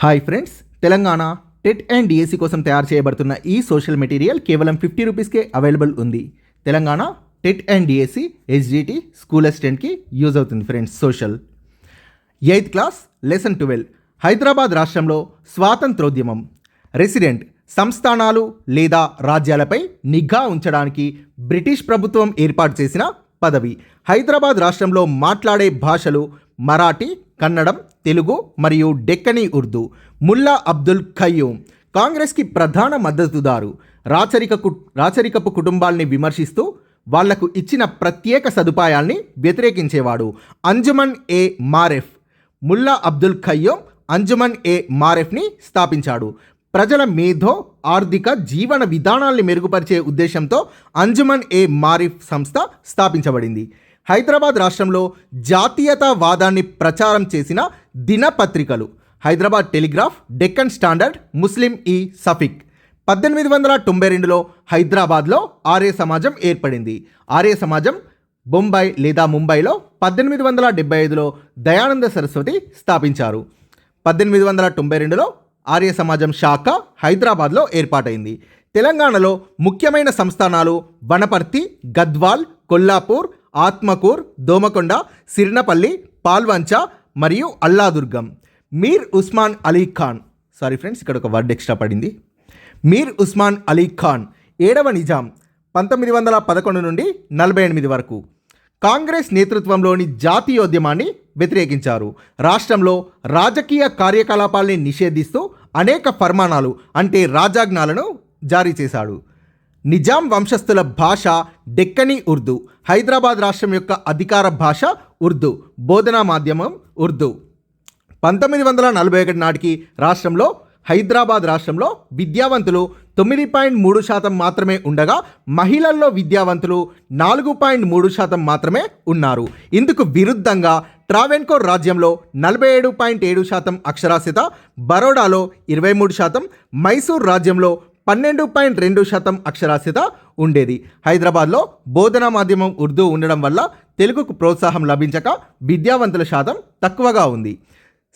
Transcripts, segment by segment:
Hi friends, Telangana TET and DSC కోసం తయారు చేయబడుతున్న ఈ సోషల్ మెటీరియల్ కేవలం 50 రూపీస్కే అవైలబుల్ ఉంది. Telangana TET and DSC HDT school అసిస్టెంట్కి యూజ్ అవుతుంది friends. Social 8th class lesson 12 Hyderabad రాష్ట్రంలో స్వాతంత్రోద్యమం. రెసిడెంట్ సంస్థానాలు లేదా రాజ్యాలపై నిఘా ఉంచడానికి బ్రిటిష్ ప్రభుత్వం ఏర్పాటు చేసిన పదవి. హైదరాబాద్ రాష్ట్రంలో మాట్లాడే భాషలు మరాఠీ, కన్నడం, తెలుగు మరియు డెక్కనీ ఉర్దూ. ముల్లా అబ్దుల్ ఖయ్యూమ్ కాంగ్రెస్కి ప్రధాన మద్దతుదారు. రాచరికపు కుటుంబాల్ని విమర్శిస్తూ వాళ్లకు ఇచ్చిన ప్రత్యేక సదుపాయాల్ని వ్యతిరేకించేవాడు. అంజుమన్ ఏ మారెఫ్ ముల్లా అబ్దుల్ ఖయ్యూమ్ అంజుమన్ ఏ మారెఫ్ని స్థాపించాడు. ప్రజల మేధో ఆర్థిక జీవన విధానాల్ని మెరుగుపరిచే ఉద్దేశంతో అంజుమన్ ఏ మారిఫ్ సంస్థ స్థాపించబడింది. హైదరాబాద్ రాష్ట్రంలో జాతీయతావాదాన్ని ప్రచారం చేసిన దినపత్రికలు హైదరాబాద్ టెలిగ్రాఫ్, డెక్కన్ స్టాండర్డ్, ముస్లిం ఈ సఫిక్. 1892లో హైదరాబాద్లో ఆర్య సమాజం ఏర్పడింది. ఆర్య సమాజం బొంబాయి లేదా ముంబైలో 1875లో దయానంద సరస్వతి స్థాపించారు. 1892లో ఆర్య సమాజం శాఖ హైదరాబాద్లో ఏర్పాటైంది. తెలంగాణలో ముఖ్యమైన సంస్థానాలు వనపర్తి, గద్వాల్, కొల్లాపూర్, ఆత్మకూర్, దోమకొండ, సిర్నపల్లి, పాల్వంచ మరియు అల్లాదుర్గం. మీర్ ఉస్మాన్ అలీ ఖాన్ ఇక్కడ ఒక వర్డ్ ఎక్స్ట్రా పడింది. మీర్ ఉస్మాన్ అలీ ఖాన్ 7వ నిజాం 1911 నుండి 48 వరకు కాంగ్రెస్ నేతృత్వంలోని జాతీయోద్యమాన్ని వ్యతిరేకించారు. రాష్ట్రంలో రాజకీయ కార్యకలాపాల్ని నిషేధిస్తూ అనేక ఫర్మానాలు అంటే రాజాజ్ఞాలను జారీ చేశాడు. నిజాం వంశస్థుల భాష డెక్కనీ ఉర్దూ. హైదరాబాద్ రాష్ట్రం యొక్క అధికార భాష ఉర్దూ, బోధనా మాధ్యమం ఉర్దూ. 1941 నాటికి హైదరాబాద్ రాష్ట్రంలో విద్యావంతులు 9.3% మాత్రమే ఉండగా మహిళల్లో విద్యావంతులు 4.3% మాత్రమే ఉన్నారు. ఇందుకు విరుద్ధంగా ట్రావెన్కోర్ రాజ్యంలో 47.7% అక్షరాస్యత, బరోడాలో 23%, మైసూర్ రాజ్యంలో 12.2% అక్షరాస్యత ఉండేది. హైదరాబాద్లో బోధనా మాధ్యమం ఉర్దూ ఉండడం వల్ల తెలుగుకు ప్రోత్సాహం లభించక విద్యావంతుల శాతం తక్కువగా ఉంది.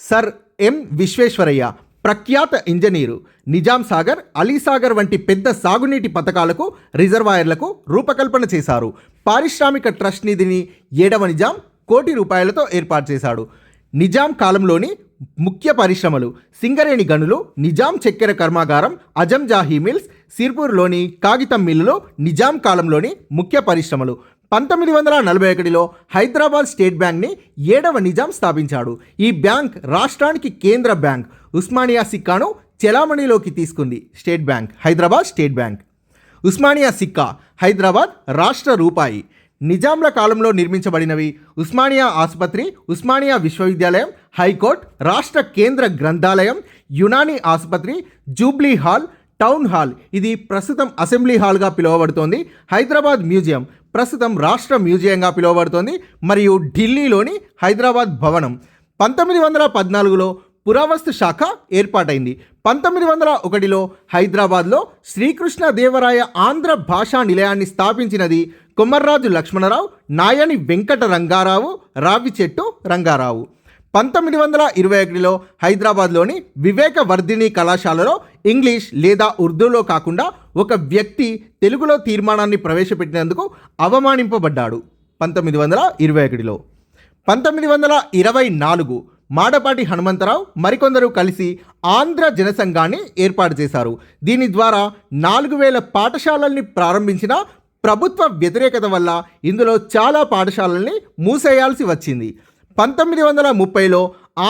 సర్ ఎం విశ్వేశ్వరయ్య ప్రఖ్యాత ఇంజనీరు. నిజాం సాగర్, అలీసాగర్ వంటి పెద్ద సాగునీటి పథకాలకు, రిజర్వాయర్లకు రూపకల్పన చేశారు. పారిశ్రామిక ట్రస్ట్ నిధిని 7వ నిజాం ₹1 ఏర్పాటు చేశాడు. నిజాం కాలంలోని ముఖ్య పరిశ్రమలు సింగరేణి గనులు, నిజాం చక్కెర కర్మాగారం, అజంజాహీ మిల్స్, సిర్పూర్లోని కాగితం మిల్లులు నిజాం కాలంలోని ముఖ్య పరిశ్రమలు. 1941లో హైదరాబాద్ స్టేట్ బ్యాంక్ని 7వ నిజాం స్థాపించాడు. ఈ బ్యాంక్ రాష్ట్రానికి కేంద్ర బ్యాంక్. ఉస్మానియా సిక్కాను చెలామణిలోకి తీసుకుంది state bank, Hyderabad state bank. Osmania సిక్కా హైదరాబాద్ రాష్ట్ర రూపాయి. నిజాంల కాలంలో నిర్మించబడినవి ఉస్మానియా ఆసుపత్రి, ఉస్మానియా విశ్వవిద్యాలయం, హైకోర్టు, రాష్ట్ర కేంద్ర గ్రంథాలయం, యునానీ ఆసుపత్రి, జూబ్లీ హాల్, టౌన్ హాల్, ఇది ప్రస్తుతం అసెంబ్లీ హాల్గా పిలువబడుతోంది. హైదరాబాద్ మ్యూజియం ప్రస్తుతం రాష్ట్ర మ్యూజియంగా పిలువబడుతోంది. మరియు ఢిల్లీలోని హైదరాబాద్ భవనం. 1914లో పురావస్తు శాఖ ఏర్పాటైంది. 1901లో హైదరాబాద్లో శ్రీకృష్ణదేవరాయ ఆంధ్ర భాషా నిలయాన్ని స్థాపించినది కొమర్రాజు లక్ష్మణరావు, నాయని వెంకట రంగారావు, రావిచెట్టు రంగారావు. 1921లో హైదరాబాద్లోని వివేకవర్ధిని కళాశాలలో ఇంగ్లీష్ లేదా ఉర్దూలో కాకుండా ఒక వ్యక్తి తెలుగులో తీర్మానాన్ని ప్రవేశపెట్టినందుకు అవమానింపబడ్డాడు. 1921లో 1924 మాడపాటి హనుమంతరావు మరికొందరు కలిసి ఆంధ్ర జనసంఘాన్ని ఏర్పాటు చేశారు. దీని ద్వారా 4000 పాఠశాలల్ని ప్రారంభించిన ప్రభుత్వ వ్యతిరేకత వల్ల ఇందులో చాలా పాఠశాలల్ని మూసేయాల్సి వచ్చింది. 1930లో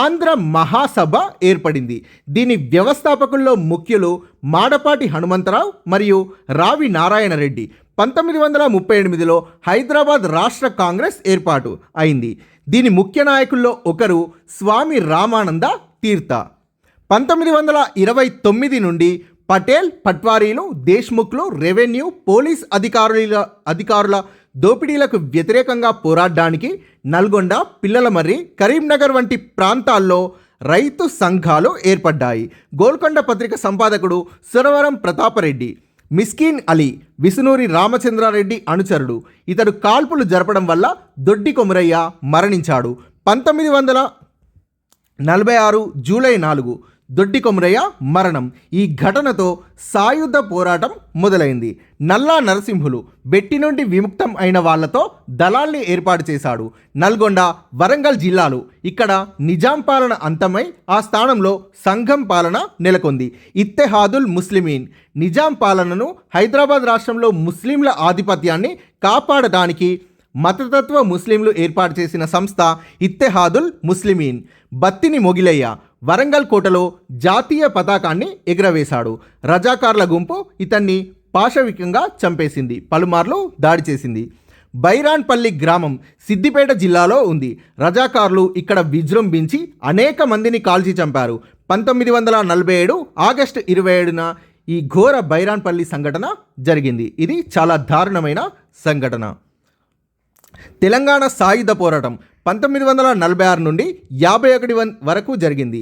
ఆంధ్ర మహాసభ ఏర్పడింది. దీని వ్యవస్థాపకుల్లో ముఖ్యులు మాడపాటి హనుమంతరావు మరియు రావి నారాయణ రెడ్డి. 1938లో హైదరాబాద్ రాష్ట్ర కాంగ్రెస్ ఏర్పాటు అయింది. దీని ముఖ్య నాయకుల్లో ఒకరు స్వామి రామానంద తీర్థ. 1929 నుండి పటేల్, పట్వారీలు, దేశ్ముఖ్లు, రెవెన్యూ, పోలీస్ అధికారుల దోపిడీలకు వ్యతిరేకంగా పోరాడడానికి నల్గొండ, పిల్లలమర్రి, కరీంనగర్ వంటి ప్రాంతాల్లో రైతు సంఘాలు ఏర్పడ్డాయి. గోల్కొండ పత్రిక సంపాదకుడు సురవరం ప్రతాపరెడ్డి. మిస్కిన్ అలీ విసునూరి రామచంద్రారెడ్డి అనుచరుడు. ఇతడు కాల్పులు జరపడం వల్ల దొడ్డి కొమురయ్య మరణించాడు. 1946 జూలై 4 దొడ్డి కొమరయ్య మరణం. ఈ ఘటనతో సాయుధ పోరాటం మొదలైంది. నల్లా నరసింహులు బెట్టి నుండి విముక్తం అయిన వాళ్లతో దళాల్ని ఏర్పాటు చేశాడు. నల్గొండ, వరంగల్ జిల్లాలు ఇక్కడ నిజాం పాలన అంతమై ఆ స్థానంలో సంఘం పాలన నెలకొంది. ఇత్తెహాదుల్ ముస్లిమీన్ నిజాం పాలనను హైదరాబాద్ రాష్ట్రంలో ముస్లింల ఆధిపత్యాన్ని కాపాడటానికి మతతత్వ ముస్లింలు ఏర్పాటు చేసిన సంస్థ ఇత్తెహాదుల్ ముస్లిమీన్. బత్తిని మొగిలయ్య వరంగల్ కోటలో జాతీయ పతాకాన్ని ఎగురవేశాడు. రజాకార్ల గుంపు ఇతన్ని పాశవికంగా చంపేసింది, పలుమార్లు దాడి చేసింది. బైరాన్పల్లి గ్రామం సిద్దిపేట జిల్లాలో ఉంది. రజాకార్లు ఇక్కడ విజృంభించి అనేక మందిని కాల్చి చంపారు. 1947 ఆగస్టు 27న ఈ ఘోర బైరాన్పల్లి సంఘటన జరిగింది. ఇది చాలా దారుణమైన సంఘటన. తెలంగాణ సాయుధ పోరాటం 1946 నుండి 51 వరకు జరిగింది.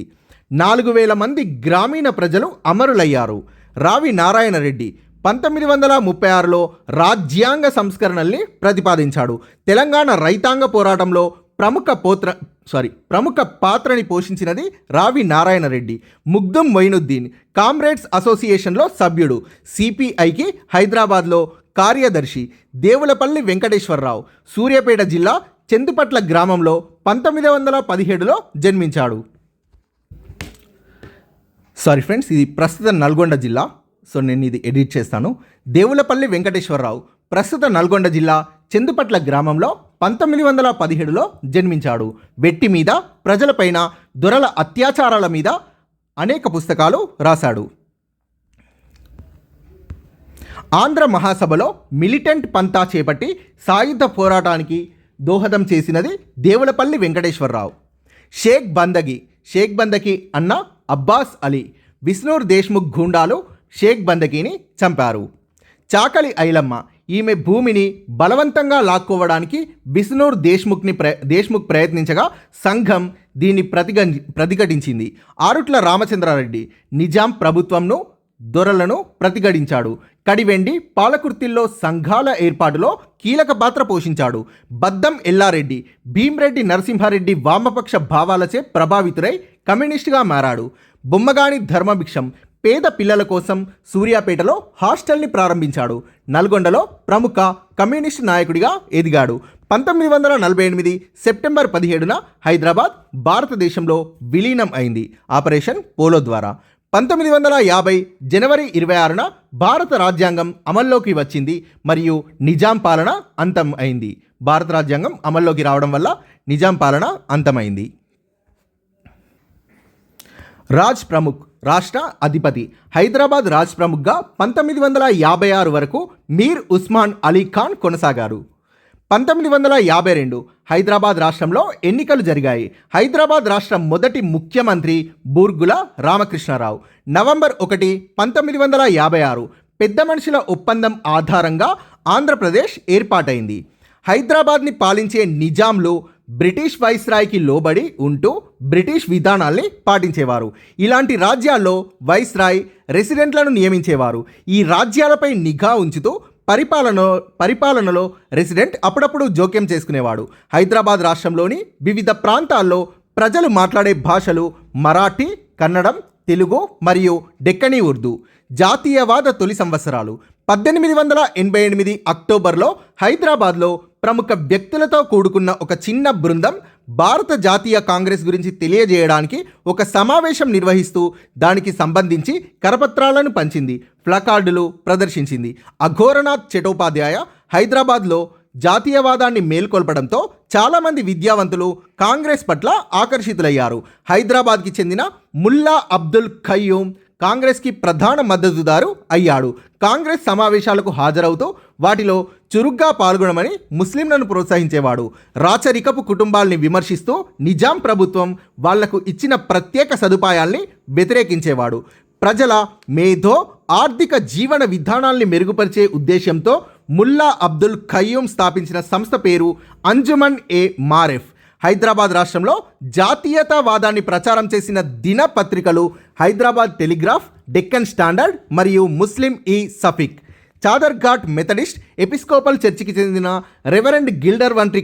4000 మంది గ్రామీణ ప్రజలు అమరులయ్యారు. రావి నారాయణ రెడ్డి 1936లో రాజ్యాంగ సంస్కరణల్ని ప్రతిపాదించాడు. తెలంగాణ రైతాంగ పోరాటంలో ప్రముఖ పాత్రని పోషించినది రావి నారాయణ రెడ్డి. ముగ్దుం మొయినుద్దీన్ కామ్రేడ్స్ అసోసియేషన్లో సభ్యుడు. సిపిఐకి హైదరాబాద్లో కార్యదర్శి. దేవులపల్లి వెంకటేశ్వరరావు సూర్యాపేట జిల్లా చందుపట్ల గ్రామంలో 1917లో జన్మించాడు. సారీ ఫ్రెండ్స్, ఇది ప్రస్తుత నల్గొండ జిల్లా. సో నేను ఇది ఎడిట్ చేస్తాను. దేవులపల్లి వెంకటేశ్వరరావు ప్రస్తుత నల్గొండ జిల్లా చందుపట్ల గ్రామంలో 1917లో జన్మించాడు. వెట్టి మీద, ప్రజలపైన, దొరల అత్యాచారాల మీద అనేక పుస్తకాలు రాశాడు. ఆంధ్ర మహాసభలో మిలిటెంట్ పంతా చేపట్టి సాయుధ పోరాటానికి దోహదం చేసినది దేవులపల్లి వెంకటేశ్వరరావు. షేక్ బందకి అన్న అబ్బాస్ అలీ, విష్ణూర్ దేశ్ముఖ్ గూండాలు షేక్ బందకీని చంపారు. చాకలి ఐలమ్మ ఈమె భూమిని బలవంతంగా లాక్కోవడానికి విష్ణూర్ దేశ్ముఖ్ ప్రయత్నించగా సంఘం దీన్ని ప్రతిఘటించింది. ఆరుట్ల రామచంద్రారెడ్డి నిజాం ప్రభుత్వంను, దొరలను ప్రతిఘటించాడు. కడివెండి, పాలకుర్తిల్లో సంఘాల ఏర్పాటులో కీలక పాత్ర పోషించాడు. బద్దం ఎల్లారెడ్డి భీమ్రెడ్డి నరసింహారెడ్డి వామపక్ష భావాలచే ప్రభావితుడై కమ్యూనిస్టుగా మారాడు. బొమ్మగాని ధర్మభిక్షం పేద పిల్లల కోసం సూర్యాపేటలో హాస్టల్ని ప్రారంభించాడు. నల్గొండలో ప్రముఖ కమ్యూనిస్టు నాయకుడిగా ఎదిగాడు. 1948 సెప్టెంబర్ 17న హైదరాబాద్ భారతదేశంలో విలీనం అయింది ఆపరేషన్ పోలో ద్వారా. 1950 జనవరి 26న భారత రాజ్యాంగం అమల్లోకి వచ్చింది మరియు నిజాం పాలన అంతం అయింది. భారత రాజ్యాంగం అమల్లోకి రావడం వల్ల నిజాం పాలన అంతమైంది. రాజ్ ప్రముఖ్ రాష్ట్ర అధిపతి. హైదరాబాద్ రాజ్ ప్రముఖ్గా 1956 వరకు మీర్ ఉస్మాన్ అలీ ఖాన్ కొనసాగారు. 1952 హైదరాబాద్ రాష్ట్రంలో ఎన్నికలు జరిగాయి. హైదరాబాద్ రాష్ట్ర మొదటి ముఖ్యమంత్రి బూర్గుల రామకృష్ణారావు. నవంబర్ 1, 1956 పెద్ద మనుషుల ఒప్పందం ఆధారంగా ఆంధ్రప్రదేశ్ ఏర్పాటైంది. హైదరాబాద్ని పాలించే నిజాంలు బ్రిటిష్ వైస్రాయ్కి లోబడి ఉంటూ బ్రిటిష్ విధానాల్ని పాటించేవారు. ఇలాంటి రాజ్యాల్లో వైస్రాయ్ రెసిడెంట్లను నియమించేవారు. ఈ రాజ్యాలపై నిఘా ఉంచుతూ పరిపాలనలో రెసిడెంట్ అప్పుడప్పుడు జోక్యం చేసుకునేవాడు. హైదరాబాద్ రాష్ట్రంలోని వివిధ ప్రాంతాల్లో ప్రజలు మాట్లాడే భాషలు మరాఠీ, కన్నడం, తెలుగు మరియు డెక్కనీ ఉర్దూ. జాతీయవాద తొలి సంవత్సరాలు 1888 అక్టోబర్లో హైదరాబాద్లో ప్రముఖ వ్యక్తులతో కూడుకున్న ఒక చిన్న బృందం భారత జాతీయ కాంగ్రెస్ గురించి తెలియజేయడానికి ఒక సమావేశం నిర్వహిస్తూ దానికి సంబంధించి కరపత్రాలను పంచింది, ప్లకార్డులు ప్రదర్శించింది. అఘోరనాథ్ చటోపాధ్యాయ హైదరాబాద్లో జాతీయవాదాన్ని మేల్కొల్పడంతో చాలామంది విద్యావంతులు కాంగ్రెస్ పట్ల ఆకర్షితులయ్యారు. హైదరాబాద్కి చెందిన ముల్లా అబ్దుల్ ఖయ్యూమ్ కాంగ్రెస్కి ప్రధాన మద్దతుదారు అయ్యాడు. కాంగ్రెస్ సమావేశాలకు హాజరవుతూ వాటిలో చురుగ్గా పాల్గొనమని ముస్లింలను ప్రోత్సహించేవాడు. రాచరికపు కుటుంబాల్ని విమర్శిస్తూ నిజాం ప్రభుత్వం వాళ్లకు ఇచ్చిన ప్రత్యేక సదుపాయాల్ని వ్యతిరేకించేవాడు. ప్రజల మేధో ఆర్థిక జీవన విధానాల్ని మెరుగుపరిచే ఉద్దేశంతో ముల్లా అబ్దుల్ ఖయ్యూమ్ స్థాపించిన సంస్థ పేరు అంజుమన్ ఏ మారెఫ్. హైదరాబాద్ రాష్ట్రంలో జాతీయతావాదాన్ని ప్రచారం చేసిన దినపత్రికలు హైదరాబాద్ టెలిగ్రాఫ్, డెక్కన్ స్టాండర్డ్ మరియు ముస్లిం ఈ సఫిక్. చాదర్ఘాట్ మెథడిస్ట్ ఎపిస్కోపల్ చర్చికి చెందిన రెవరెండ్ గిల్డర్ వంటి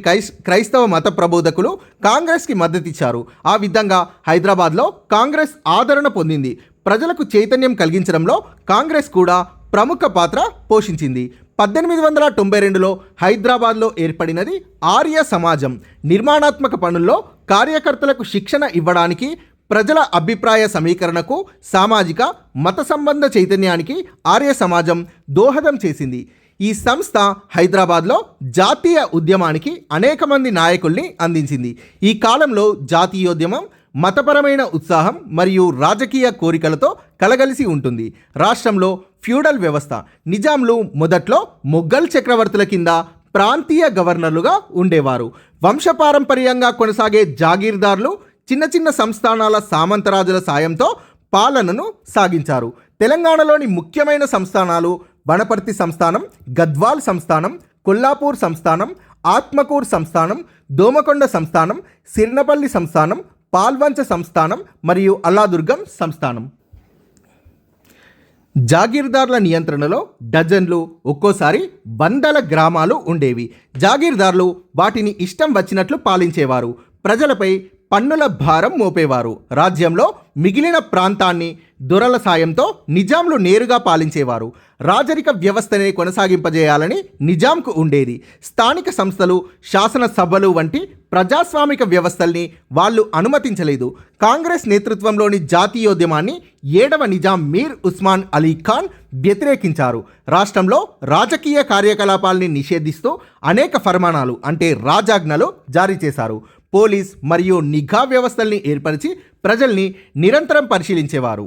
క్రైస్తవ మత ప్రబోధకులు కాంగ్రెస్కి మద్దతిచ్చారు. ఆ విధంగా హైదరాబాద్లో కాంగ్రెస్ ఆదరణ పొందింది. ప్రజలకు చైతన్యం కలిగించడంలో కాంగ్రెస్ కూడా ప్రముఖ పాత్ర పోషించింది. 1892లో హైదరాబాద్లో ఏర్పడినది ఆర్య సమాజం. నిర్మాణాత్మక పనుల్లో కార్యకర్తలకు శిక్షణ ఇవ్వడానికి, ప్రజల అభిప్రాయ సమీకరణకు, సామాజిక మత సంబంధ చైతన్యానికి ఆర్య సమాజం దోహదం చేసింది. ఈ సంస్థ హైదరాబాద్లో జాతీయ ఉద్యమానికి అనేక మంది నాయకుల్ని అందించింది. ఈ కాలంలో జాతీయోద్యమం మతపరమైన ఉత్సాహం మరియు రాజకీయ కోరికలతో కలగలిసి ఉంటుంది. రాష్ట్రంలో ఫ్యూడల్ వ్యవస్థ. నిజాంలు మొదట్లో మొఘల్ చక్రవర్తుల కింద ప్రాంతీయ గవర్నర్లుగా ఉండేవారు. వంశపారంపర్యంగా కొనసాగే జాగీర్దార్లు చిన్న చిన్న సంస్థానాల సామంతరాజుల సాయంతో పాలనను సాగించారు. తెలంగాణలోని ముఖ్యమైన సంస్థానాలు వనపర్తి సంస్థానం, గద్వాల్ సంస్థానం, కొల్లాపూర్ సంస్థానం, ఆత్మకూర్ సంస్థానం, దోమకొండ సంస్థానం, సిర్నపల్లి సంస్థానం, పాల్వంచ సంస్థానం మరియు అల్లాదుర్గం సంస్థానం. జాగీర్దార్ల నియంత్రణలో డజన్లు, ఒక్కోసారి వందల గ్రామాలు ఉండేవి. జాగీర్దార్లు వాటిని ఇష్టం వచ్చినట్లు పాలించేవారు. ప్రజలపై పన్నుల భారం మోపేవారు. రాజ్యంలో మిగిలిన ప్రాంతాన్ని దొరల సాయంతో నిజాంలు నేరుగా పాలించేవారు. రాజరిక వ్యవస్థనే కొనసాగింపజేయాలని నిజాంకు ఉండేది. స్థానిక సంస్థలు, శాసనసభలు వంటి ప్రజాస్వామిక వ్యవస్థల్ని వాళ్ళు అనుమతించలేదు. కాంగ్రెస్ నేతృత్వంలోని జాతీయోద్యమాన్ని 7వ నిజాం మీర్ ఉస్మాన్ అలీ ఖాన్ వ్యతిరేకించారు. రాష్ట్రంలో రాజకీయ కార్యకలాపాల్ని నిషేధిస్తూ అనేక ఫర్మానాలు అంటే రాజాజ్ఞలు జారీ చేశారు. పోలీస్ మరియు నిఘా వ్యవస్థల్ని ఏర్పరిచి ప్రజల్ని నిరంతరం పరిశీలించేవారు.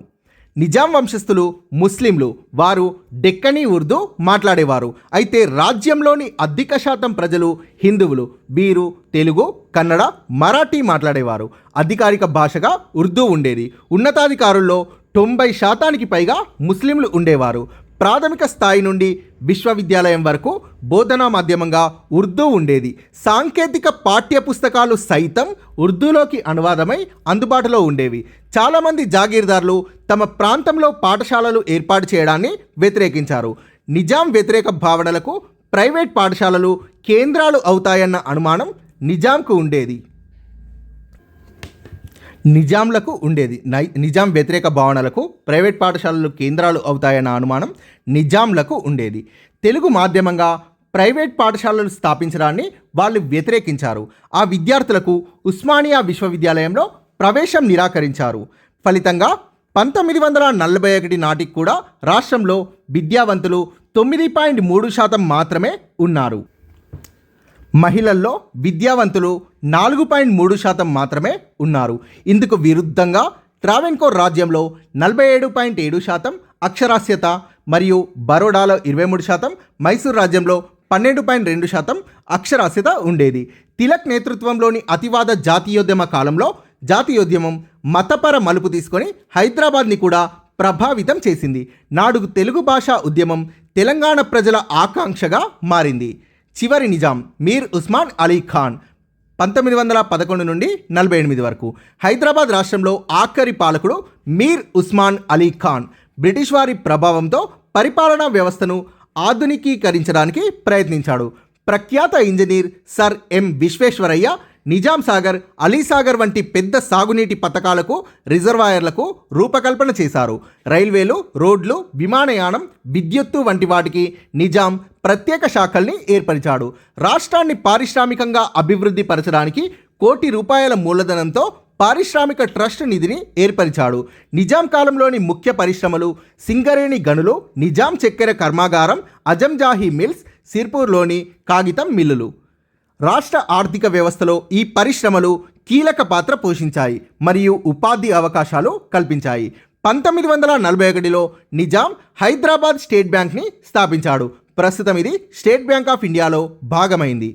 నిజాం వంశస్థులు ముస్లింలు. వారు డెక్కనీ ఉర్దూ మాట్లాడేవారు. అయితే రాజ్యంలోని అధిక శాతం ప్రజలు హిందువులు. వీరు తెలుగు, కన్నడ, మరాఠీ మాట్లాడేవారు. అధికారిక భాషగా ఉర్దూ ఉండేది. ఉన్నతాధికారుల్లో 90% పైగా ముస్లింలు ఉండేవారు. ప్రాథమిక స్థాయి నుండి విశ్వవిద్యాలయం వరకు బోధనా మాధ్యమంగా ఉర్దూ ఉండేది. సాంకేతిక పాఠ్య పుస్తకాలు సైతం ఉర్దూలోకి అనువాదమై అందుబాటులో ఉండేవి. చాలామంది జాగీర్దార్లు తమ ప్రాంతంలో పాఠశాలలు ఏర్పాటు చేయడాన్ని వ్యతిరేకించారు. నిజాం వ్యతిరేక భావనలకు ప్రైవేట్ పాఠశాలలు కేంద్రాలు అవుతాయన్న అనుమానం నిజాంకు ఉండేది. నిజాంలకు ఉండేది. నిజాం వ్యతిరేక భావనలకు ప్రైవేట్ పాఠశాలలు కేంద్రాలు అవుతాయన్న అనుమానం నిజాంలకు ఉండేది. తెలుగు మాధ్యమంగా ప్రైవేట్ పాఠశాలలు స్థాపించడాన్ని వాళ్ళు వ్యతిరేకించారు. ఆ విద్యార్థులకు ఉస్మానియా విశ్వవిద్యాలయంలో ప్రవేశం నిరాకరించారు. ఫలితంగా 1941 నాటికి కూడా రాష్ట్రంలో విద్యావంతులు 9.3% మాత్రమే ఉన్నారు. మహిళల్లో విద్యావంతులు 4.3% మాత్రమే ఉన్నారు. ఇందుకు విరుద్ధంగా ట్రావెన్కోర్ రాజ్యంలో 47.7% అక్షరాస్యత మరియు బరోడాలో 23%, మైసూర్ రాజ్యంలో 12.2% అక్షరాస్యత ఉండేది. తిలక్ నేతృత్వంలోని అతివాద జాతీయోద్యమ కాలంలో జాతీయోద్యమం మతపర మలుపు తీసుకొని హైదరాబాద్ని కూడా ప్రభావితం చేసింది. నాడు తెలుగు భాషా ఉద్యమం తెలంగాణ ప్రజల ఆకాంక్షగా మారింది. చివరి నిజాం మీర్ ఉస్మాన్ అలీ ఖాన్ 1911 నుండి 48 వరకు. హైదరాబాద్ రాష్ట్రంలో ఆఖరి పాలకుడు మీర్ ఉస్మాన్ అలీ ఖాన్ బ్రిటిష్ వారి ప్రభావంతో పరిపాలనా వ్యవస్థను ఆధునికీకరించడానికి ప్రయత్నించాడు. ప్రఖ్యాత ఇంజనీర్ సర్ ఎం విశ్వేశ్వరయ్య నిజాం సాగర్, అలీసాగర్ వంటి పెద్ద సాగునీటి పథకాలకు, రిజర్వాయర్లకు రూపకల్పన చేశారు. రైల్వేలు, రోడ్లు, విమానయానం, విద్యుత్తు వంటి వాటికి నిజాం ప్రత్యేక శాఖల్ని ఏర్పరిచాడు. రాష్ట్రాన్ని పారిశ్రామికంగా అభివృద్ధి పరచడానికి ₹1 కోటి మూలధనంతో పారిశ్రామిక ట్రస్ట్ నిధిని ఏర్పరిచాడు. నిజాం కాలంలోని ముఖ్య పరిశ్రమలు సింగరేణి గనులు, నిజాం చక్కెర కర్మాగారం, అజంజాహీ మిల్స్, సిర్పూర్లోని కాగితం మిల్లులు. రాష్ట్ర ఆర్థిక వ్యవస్థలో ఈ పరిశ్రమలు కీలక పాత్ర పోషించాయి మరియు ఉపాధి అవకాశాలు కల్పించాయి. 1941లో నిజాం హైదరాబాద్ స్టేట్ బ్యాంక్ని స్థాపించాడు. ప్రస్తుతం ఇది స్టేట్ బ్యాంక్ ఆఫ్ ఇండియాలో భాగమైంది.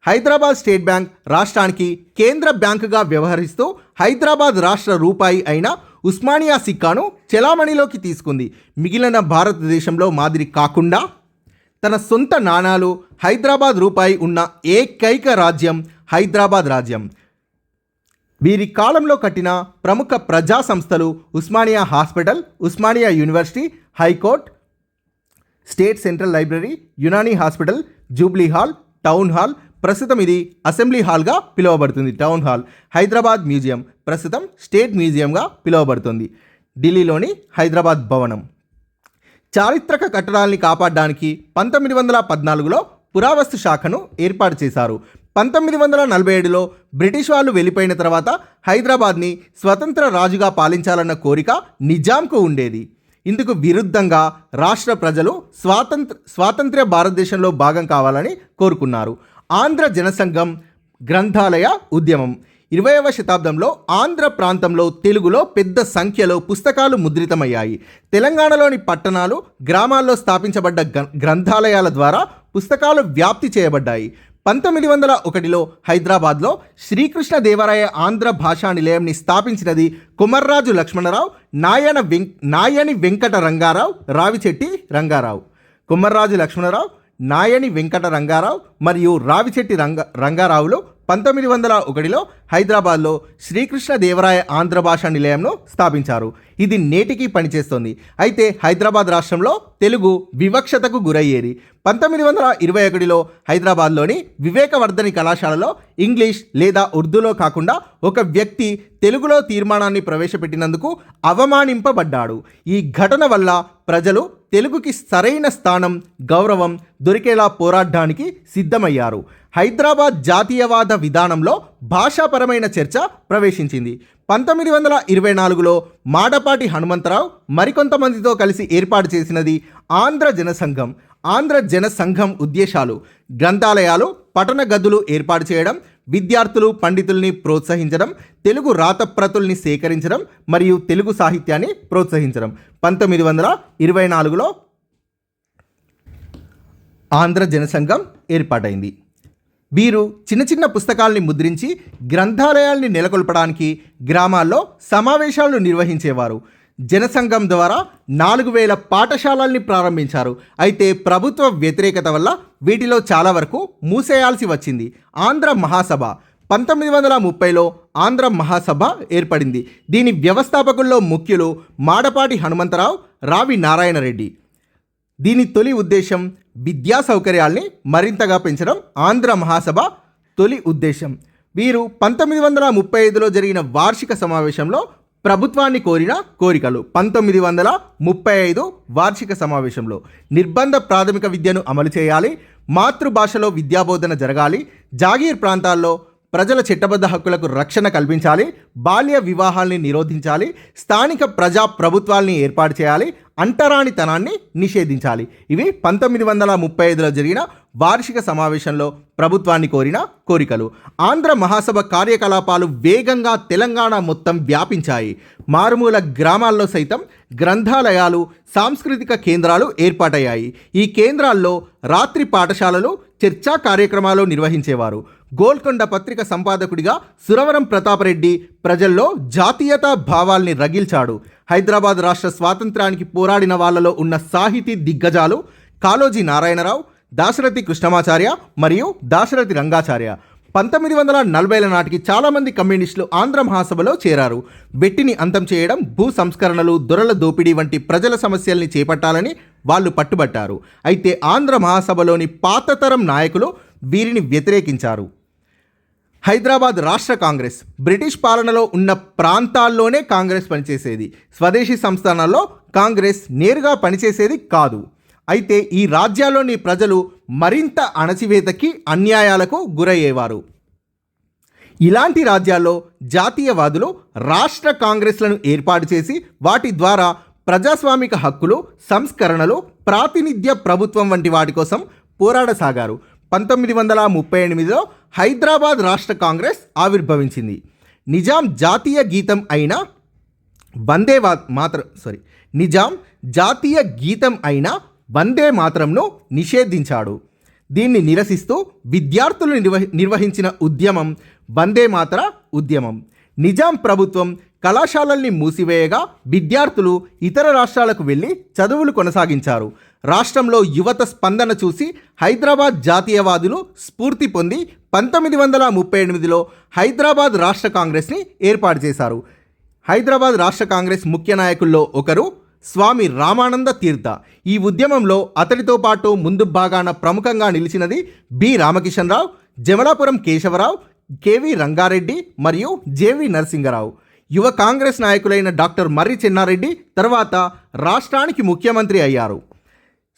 హైదరాబాద్ స్టేట్ బ్యాంక్ రాష్ట్రానికి కేంద్ర బ్యాంకుగా వ్యవహరిస్తూ హైదరాబాద్ రాష్ట్ర రూపాయి అయిన ఉస్మానియా సిక్కాను చెలామణిలోకి తీసుకుంది. మిగిలిన భారతదేశంలో మాదిరి కాకుండా తన సొంత నాణాలు, హైదరాబాద్ రూపాయి ఉన్న ఏకైక రాజ్యం హైదరాబాద్ రాజ్యం. వీరి కాలంలో కట్టిన ప్రముఖ ప్రజా సంస్థలు Osmania hospital, Osmania university, high court, state central library, Unani hospital, jubilee hall, town hall, ప్రస్తుతం ఇది అసెంబ్లీ హాల్గా పిలువబడుతుంది. Town hall. హైదరాబాద్ మ్యూజియం, ప్రస్తుతం స్టేట్ మ్యూజియంగా పిలువబడుతుంది. ఢిల్లీలోని హైదరాబాద్ భవనం. చారిత్రక కట్టడాల్ని కాపాడడానికి 1914లో పురావస్తు శాఖను ఏర్పాటు చేశారు. 1947లో బ్రిటిష్ వాళ్ళు వెళ్ళిపోయిన తర్వాత హైదరాబాద్ని స్వతంత్ర రాజుగా పాలించాలన్న కోరిక నిజాంకు ఉండేది. ఇందుకు విరుద్ధంగా రాష్ట్ర ప్రజలు స్వాతంత్ర్య భారతదేశంలో భాగం కావాలని కోరుకున్నారు. ఆంధ్ర జనసంఘం గ్రంథాలయ ఉద్యమం. 20వ శతాబ్దంలో ఆంధ్ర ప్రాంతంలో తెలుగులో పెద్ద సంఖ్యలో పుస్తకాలు ముద్రితమయ్యాయి. తెలంగాణలోని పట్టణాలు, గ్రామాల్లో స్థాపించబడ్డ గ్రంథాలయాల ద్వారా పుస్తకాలు వ్యాప్తి చేయబడ్డాయి. 1901లో హైదరాబాద్లో శ్రీకృష్ణదేవరాయ ఆంధ్ర భాషా నిలయంని స్థాపించినది కొమర్రాజు లక్ష్మణరావు, నాయని వెంకట రంగారావు, రావిచెట్టి రంగారావు. కొమర్రాజు లక్ష్మణరావు, నాయని వెంకట రంగారావు మరియు రావిచెట్టి రంగారావులు 1901లో హైదరాబాద్లో శ్రీకృష్ణదేవరాయ ఆంధ్ర భాషా నిలయంను స్థాపించారు. ఇది నేటికి పనిచేస్తోంది. అయితే హైదరాబాద్ రాష్ట్రంలో తెలుగు వివక్షతకు గురయ్యేది. 1921లో హైదరాబాద్లోని వివేకవర్ధని కళాశాలలో ఇంగ్లీష్ లేదా ఉర్దూలో కాకుండా ఒక వ్యక్తి తెలుగులో తీర్మానాన్ని ప్రవేశపెట్టినందుకు అవమానింపబడ్డాడు. ఈ ఘటన వల్ల ప్రజలు తెలుగుకి సరైన స్థానం, గౌరవం దొరికేలా పోరాడడానికి సిద్ధమయ్యారు. హైదరాబాద్ జాతీయవాద విధానంలో భాషాపరమైన చర్చ ప్రవేశించింది. 1924లో మాడపాటి హనుమంతరావు మరికొంతమందితో కలిసి ఏర్పాటు చేసినది ఆంధ్ర జనసంఘం. ఆంధ్ర జనసంఘం ఉద్దేశాలు: గ్రంథాలయాలు, పఠన గదులు ఏర్పాటు చేయడం, విద్యార్థులు, పండితుల్ని ప్రోత్సహించడం, తెలుగు రాతప్రతుల్ని సేకరించడం మరియు తెలుగు సాహిత్యాన్ని ప్రోత్సహించడం. 1924లో ఆంధ్ర జనసంఘం ఏర్పాటైంది. వీరు చిన్న చిన్న పుస్తకాల్ని ముద్రించి గ్రంథాలయాల్ని నెలకొల్పడానికి గ్రామాల్లో సమావేశాలను నిర్వహించేవారు. జనసంఘం ద్వారా 4000 పాఠశాలల్ని ప్రారంభించారు. అయితే ప్రభుత్వ వ్యతిరేకత వల్ల వీటిలో చాలా వరకు మూసేయాల్సి వచ్చింది. ఆంధ్ర మహాసభ 1930లో ఆంధ్ర మహాసభ ఏర్పడింది. దీని వ్యవస్థాపకుల్లో ముఖ్యులు మాడపాటి హనుమంతరావు, రావి నారాయణరెడ్డి. దీని తొలి ఉద్దేశం విద్యా సౌకర్యాల్ని మరింతగా పెంచడం. ఆంధ్ర మహాసభ తొలి ఉద్దేశం. వీరు 1935లో జరిగిన వార్షిక సమావేశంలో ప్రభుత్వాన్ని కోరిన కోరికలు. 1935 వార్షిక సమావేశంలో నిర్బంధ ప్రాథమిక విద్యను అమలు చేయాలి, మాతృభాషలో విద్యాబోధన జరగాలి, జాగీర్ ప్రాంతాల్లో ప్రజల చట్టబద్ధ హక్కులకు రక్షణ కల్పించాలి, బాల్య వివాహాల్ని నిరోధించాలి, స్థానిక ప్రజా ప్రభుత్వాల్ని ఏర్పాటు చేయాలి, అంటరానితనాన్ని నిషేధించాలి. ఇవి 1935లో జరిగిన వార్షిక సమావేశంలో ప్రభుత్వాన్ని కోరిన కోరికలు. ఆంధ్ర మహాసభ కార్యకలాపాలు వేగంగా తెలంగాణ మొత్తం వ్యాపించాయి. మారుమూల గ్రామాల్లో సైతం గ్రంథాలయాలు, సాంస్కృతిక కేంద్రాలు ఏర్పాటయ్యాయి. ఈ కేంద్రాల్లో రాత్రి పాఠశాలలు, చర్చా కార్యక్రమాలు నిర్వహించేవారు. గోల్కొండ పత్రిక సంపాదకుడిగా సురవరం ప్రతాపరెడ్డి ప్రజల్లో జాతీయతా భావాల్ని రగిల్చాడు. హైదరాబాద్ రాష్ట్ర స్వాతంత్రానికి పోరాడిన వాళ్ళలో ఉన్న సాహితీ దిగ్గజాలు కాళోజీ నారాయణరావు, దాశరథి కృష్ణమాచార్య మరియు దాశరథి రంగాచార్య. 1940ల నాటికి చాలామంది కమ్యూనిస్టులు ఆంధ్ర మహాసభలో చేరారు. వెట్టిని అంతం చేయడం, భూ సంస్కరణలు, దొరల దోపిడీ వంటి ప్రజల సమస్యల్ని చేపట్టాలని వాళ్ళు పట్టుబట్టారు. అయితే ఆంధ్ర మహాసభలోని పాతతరం నాయకులు వీరిని వ్యతిరేకించారు. హైదరాబాద్ రాష్ట్ర కాంగ్రెస్ బ్రిటిష్ పాలనలో ఉన్న ప్రాంతాల్లోనే కాంగ్రెస్ పనిచేసేది. స్వదేశీ సంస్థానాల్లో కాంగ్రెస్ నేరుగా పనిచేసేది కాదు. అయితే ఈ రాజ్యాల్లోని ప్రజలు మరింత అణచివేతకి, అన్యాయాలకు గురయ్యేవారు. ఇలాంటి రాజ్యాల్లో జాతీయవాదులు రాష్ట్ర కాంగ్రెస్లను ఏర్పాటు చేసి వాటి ద్వారా ప్రజాస్వామిక హక్కులు, సంస్కరణలు, ప్రాతినిధ్య ప్రభుత్వం వంటి వాటి కోసం పోరాడసాగారు. 1938లో హైదరాబాద్ రాష్ట్ర కాంగ్రెస్ ఆవిర్భవించింది. నిజాం జాతీయ గీతం అయిన వందే మాతరంను నిషేధించాడు. దీన్ని నిరసిస్తూ విద్యార్థులు నిర్వహించిన ఉద్యమం వందే మాతర ఉద్యమం. నిజాం ప్రభుత్వం కళాశాలల్ని మూసివేయగా విద్యార్థులు ఇతర రాష్ట్రాలకు వెళ్ళి చదువులు కొనసాగించారు. రాష్ట్రంలో యువత స్పందన చూసి హైదరాబాద్ జాతీయవాదులు స్ఫూర్తి పొంది 1938లో హైదరాబాద్ రాష్ట్ర కాంగ్రెస్ని ఏర్పాటు చేశారు. హైదరాబాద్ రాష్ట్ర కాంగ్రెస్ ముఖ్య నాయకుల్లో ఒకరు స్వామి రామానంద తీర్థ. ఈ ఉద్యమంలో అతడితో పాటు ముందు భాగాన ప్రముఖంగా నిలిచినది బి రామకిషన్ రావు, జమలాపురం కేశవరావు, కెవి రంగారెడ్డి మరియు జెవి నరసింగరావు. యువ కాంగ్రెస్ నాయకులైన డాక్టర్ మర్రి చెన్నారెడ్డి తర్వాత రాష్ట్రానికి ముఖ్యమంత్రి అయ్యారు.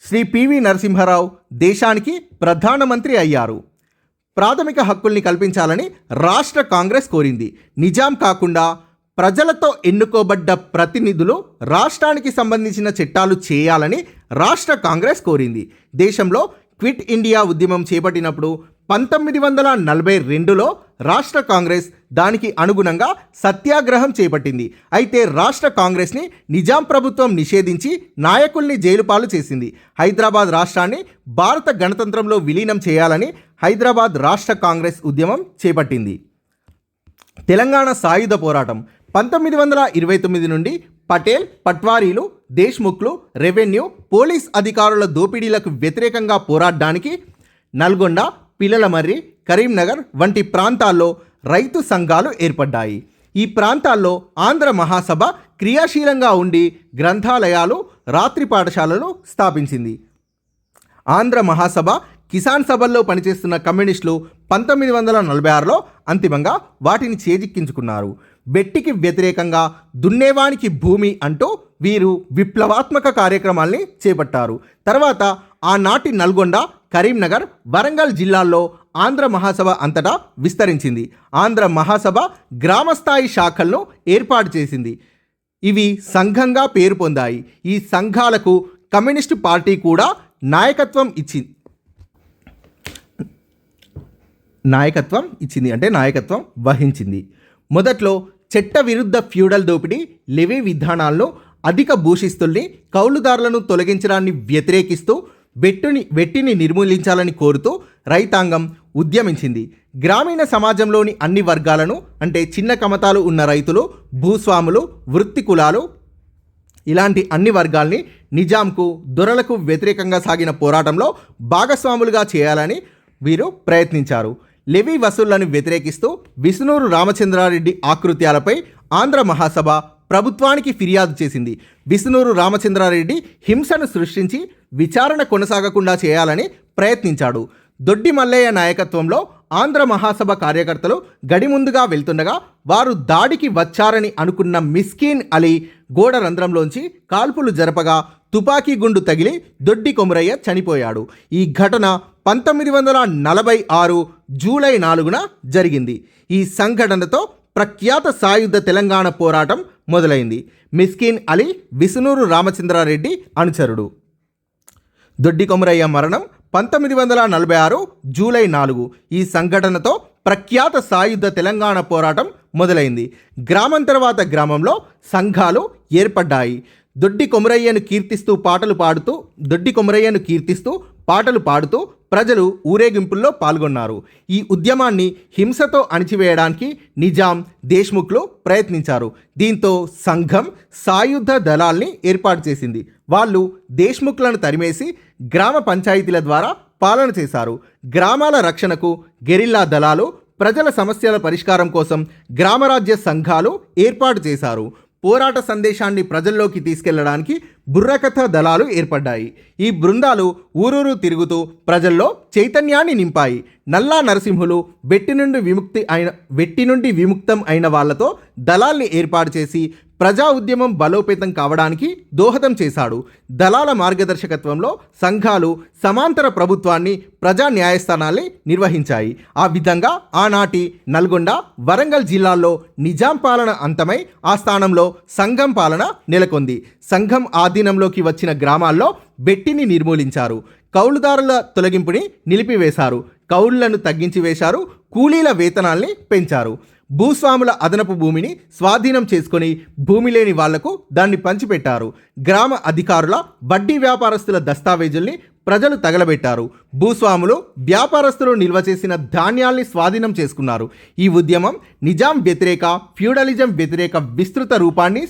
శ్రీ పివి నరసింహారావు దేశానికి ప్రధానమంత్రి అయ్యారు. ప్రాథమిక హక్కుల్ని కల్పించాలని రాష్ట్ర కాంగ్రెస్ కోరింది. నిజాం కాకుండా ప్రజలతో ఎన్నుకోబడ్డ ప్రతినిధులు రాష్ట్రానికి సంబంధించిన చట్టాలు చేయాలని రాష్ట్ర కాంగ్రెస్ కోరింది. దేశంలో క్విట్ ఇండియా ఉద్యమం చేపట్టినప్పుడు 1942లో రాష్ట్ర కాంగ్రెస్ దానికి అనుగుణంగా సత్యాగ్రహం చేపట్టింది. అయితే రాష్ట్ర కాంగ్రెస్ని నిజాం ప్రభుత్వం నిషేధించి నాయకుల్ని జైలుపాలు చేసింది. హైదరాబాద్ రాష్ట్రాన్ని భారత గణతంత్రంలో విలీనం చేయాలని హైదరాబాద్ రాష్ట్ర కాంగ్రెస్ ఉద్యమం చేపట్టింది. తెలంగాణ సాయుధ పోరాటం 1929 నుండి పటేల్, పట్వారీలు, దేశ్ముఖ్లు, రెవెన్యూ, పోలీస్ అధికారుల దోపిడీలకు వ్యతిరేకంగా పోరాడడానికి నల్గొండ, పిల్లలమర్రి, కరీంనగర్ వంటి ప్రాంతాల్లో రైతు సంఘాలు ఏర్పడ్డాయి. ఈ ప్రాంతాల్లో ఆంధ్ర మహాసభ క్రియాశీలంగా ఉండి గ్రంథాలయాలు, రాత్రి పాఠశాలలు స్థాపించింది. ఆంధ్ర మహాసభ కిసాన్ సభల్లో పనిచేస్తున్న కమ్యూనిస్టులు 1946లో అంతిమంగా వాటిని చేజిక్కించుకున్నారు. వెట్టికి వ్యతిరేకంగా దున్నేవానికి భూమి అంటూ వీరు విప్లవాత్మక కార్యక్రమాల్ని చేపట్టారు. తర్వాత ఆనాటి నల్గొండ, కరీంనగర్, వరంగల్ జిల్లాల్లో ఆంధ్ర మహాసభ అంతటా విస్తరించింది. ఆంధ్ర మహాసభ గ్రామస్థాయి శాఖలను ఏర్పాటు చేసింది. ఇవి సంఘంగా పేరు పొందాయి. ఈ సంఘాలకు కమ్యూనిస్టు పార్టీ కూడా నాయకత్వం ఇచ్చింది అంటే నాయకత్వం వహించింది. మొదట్లో చట్ట విరుద్ధ ఫ్యూడల్ దోపిడీ, లెవీ విధానాలను, అధిక భూషిస్తుల్ని, కౌలుదారులను తొలగించడాన్ని వ్యతిరేకిస్తూ వెట్టిని నిర్మూలించాలని కోరుతూ రైతాంగం ఉద్యమించింది. గ్రామీణ సమాజంలోని అన్ని వర్గాలను అంటే చిన్న కమతాలు ఉన్న రైతులు, భూస్వాములు, వృత్తి కులాలు ఇలాంటి అన్ని వర్గాల్ని నిజాంకు, దొరలకు వ్యతిరేకంగా సాగిన పోరాటంలో భాగస్వాములుగా చేయాలని వీరు ప్రయత్నించారు. లెవీ వసూళ్లను వ్యతిరేకిస్తూ విసునూరు రామచంద్రారెడ్డి ఆకృత్యాలపై ఆంధ్ర మహాసభ ప్రభుత్వానికి ఫిర్యాదు చేసింది. విసునూరు రామచంద్రారెడ్డి హింసను సృష్టించి విచారణ కొనసాగకుండా చేయాలని ప్రయత్నించాడు. దొడ్డి మల్లయ్య నాయకత్వంలో ఆంధ్ర మహాసభ కార్యకర్తలు గడి ముందుగా వెళ్తుండగా వారు దాడికి వచ్చారని అనుకున్న మిస్కీన్ అలీ గోడ రంధ్రంలోంచి కాల్పులు జరపగా తుపాకీ గుండు తగిలి దొడ్డి కొమురయ్య చనిపోయాడు. ఈ ఘటన 1946 జూలై 4న జరిగింది. ఈ సంఘటనతో ప్రఖ్యాత సాయుధ తెలంగాణ పోరాటం మొదలైంది. మిస్కీన్ అలీ విసునూరు రామచంద్రారెడ్డి అనుచరుడు. దొడ్డి కొమురయ్య మరణం 1946 జూలై 4. ఈ సంఘటనతో ప్రఖ్యాత సాయుధ తెలంగాణ పోరాటం మొదలైంది. గ్రామం తర్వాత గ్రామంలో సంఘాలు ఏర్పడ్డాయి. దొడ్డి కొమురయ్యను కీర్తిస్తూ పాటలు పాడుతూ ప్రజలు ఊరేగింపుల్లో పాల్గొన్నారు. ఈ ఉద్యమాన్ని హింసతో అణిచివేయడానికి నిజాం, దేశ్ముఖ్లు ప్రయత్నించారు. దీంతో సంఘం సాయుధ దళాల్ని ఏర్పాటు చేసింది. వాళ్ళు దేశ్ముఖ్లను తరిమేసి గ్రామ పంచాయతీల ద్వారా పాలన చేశారు. గ్రామాల రక్షణకు గెరిల్లా దళాలు, ప్రజల సమస్యల పరిష్కారం కోసం గ్రామరాజ్య సంఘాలు ఏర్పాటు చేశారు. పోరాట సందేశాన్ని ప్రజల్లోకి తీసుకెళ్లడానికి బుర్రకథ దళాలు ఏర్పడ్డాయి. ఈ బృందాలు ఊరూరు తిరుగుతూ ప్రజల్లో చైతన్యాన్ని నింపాయి. నల్లా నరసింహులు వెట్టి నుండి విముక్తం అయిన వాళ్లతో దళాల్ని ఏర్పాటు చేసి ప్రజా ఉద్యమం బలోపేతం కావడానికి దోహదం చేశాడు. దళాల మార్గదర్శకత్వంలో సంఘాలు సమాంతర ప్రభుత్వాన్ని, ప్రజా న్యాయస్థానాల్ని నిర్వహించాయి. ఆ విధంగా ఆనాటి నల్గొండ, వరంగల్ జిల్లాల్లో నిజాం పాలన అంతమై ఆ స్థానంలో సంఘం పాలన నెలకొంది. సంఘం ఆధీనంలోకి వచ్చిన గ్రామాల్లో బెట్టిని నిర్మూలించారు. కౌలుదారుల తొలగింపుని నిలిపివేశారు. కౌళ్లను తగ్గించి వేశారు. కూలీల వేతనాల్ని పెంచారు. భూస్వాముల అదనపు భూమిని స్వాధీనం చేసుకొని భూమి లేని వాళ్లకు దాన్ని పంచిపెట్టారు. గ్రామ అధికారుల, వడ్డీ వ్యాపారస్తుల దస్తావేజుల్ని ప్రజలు తగలబెట్టారు. భూస్వాములు, వ్యాపారస్తులు నిల్వ చేసిన ధాన్యాల్ని స్వాధీనం చేసుకున్నారు. ఈ ఉద్యమం నిజాం వ్యతిరేక, ఫ్యూడలిజం వ్యతిరేక విస్తృత రూపాన్ని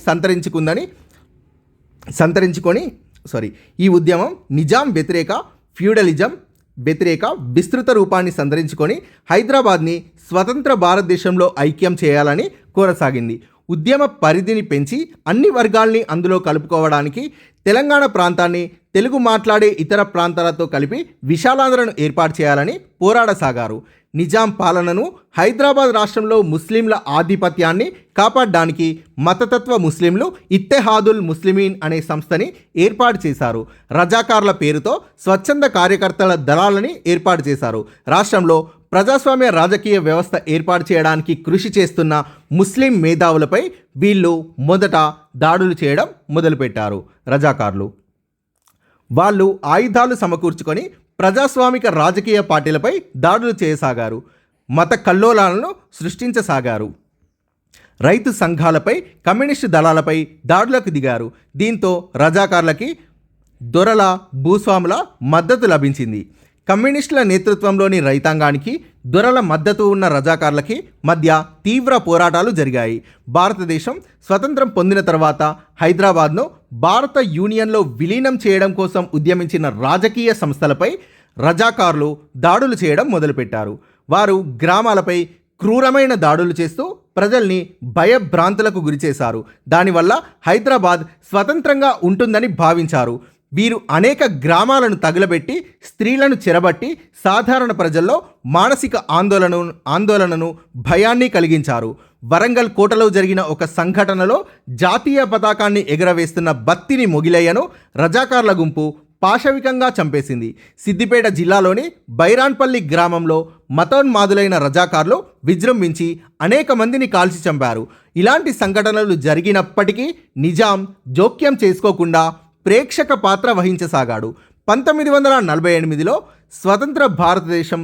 ఈ ఉద్యమం నిజాం వ్యతిరేక, ఫ్యూడలిజం వ్యతిరేక విస్తృత రూపాన్ని సంతరించుకొని హైదరాబాద్ని స్వతంత్ర భారతదేశంలో ఐక్యం చేయాలని కోరసాగింది. ఉద్యమ పరిధిని పెంచి అన్ని వర్గాల్ని అందులో కలుపుకోవడానికి తెలంగాణ ప్రాంతాన్ని తెలుగు మాట్లాడే ఇతర ప్రాంతాలతో కలిపి విశాలాంధ్రను ఏర్పాటు చేయాలని పోరాడసాగారు. నిజాం పాలనను, హైదరాబాద్ రాష్ట్రంలో ముస్లింల ఆధిపత్యాన్ని కాపాడడానికి మతతత్వ ముస్లింలు ఇత్తెహాదుల్ ముస్లిమీన్ అనే సంస్థని ఏర్పాటు చేశారు. రజాకార్ల పేరుతో స్వచ్ఛంద కార్యకర్తల దళాలని ఏర్పాటు చేశారు. రాష్ట్రంలో ప్రజాస్వామ్య రాజకీయ వ్యవస్థ ఏర్పాటు చేయడానికి కృషి చేస్తున్న ముస్లిం మేధావులపై వీళ్ళు మొదట దాడులు చేయడం మొదలుపెట్టారు. రజాకార్లు వాళ్ళు ఆయుధాలు సమకూర్చుకొని ప్రజాస్వామిక రాజకీయ పార్టీలపై దాడులు చేయసాగారు. మత కల్లోలాలను సృష్టించసాగారు. రైతు సంఘాలపై, కమ్యూనిస్టు దళాలపై దాడులకు దిగారు. దీంతో రజాకార్లకి దొరల, భూస్వాముల మద్దతు లభించింది. కమ్యూనిస్టుల నేతృత్వంలోని రైతాంగానికి దొరల మద్దతు ఉన్న రజాకార్లకి మధ్య తీవ్ర పోరాటాలు జరిగాయి. భారతదేశం స్వతంత్రం పొందిన తర్వాత హైదరాబాద్ను భారత యూనియన్లో విలీనం చేయడం కోసం ఉద్యమించిన రాజకీయ సంస్థలపై రజాకార్లు దాడులు చేయడం మొదలుపెట్టారు. వారు గ్రామాలపై క్రూరమైన దాడులు చేస్తూ ప్రజల్ని భయభ్రాంతులకు గురిచేశారు. దానివల్ల హైదరాబాద్ స్వతంత్రంగా ఉంటుందని భావించారు. వీరు అనేక గ్రామాలను తగులబెట్టి, స్త్రీలను చెరబట్టి సాధారణ ప్రజల్లో మానసిక ఆందోళనను, భయాన్ని కలిగించారు. వరంగల్ కోటలో జరిగిన ఒక సంఘటనలో జాతీయ పతాకాన్ని ఎగరవేస్తున్న బత్తిని మొగిలయ్యను రజాకార్ల గుంపు పాశవికంగా చంపేసింది. సిద్దిపేట జిల్లాలోని బైరాన్పల్లి గ్రామంలో మతోన్మాదులైన రజాకార్లు విజృంభించి అనేక మందిని కాల్చి చంపారు. ఇలాంటి సంఘటనలు జరిగినప్పటికీ నిజాం జోక్యం చేసుకోకుండా ప్రేక్షక పాత్ర వహించసాగాడు. 1948లో స్వతంత్ర భారతదేశం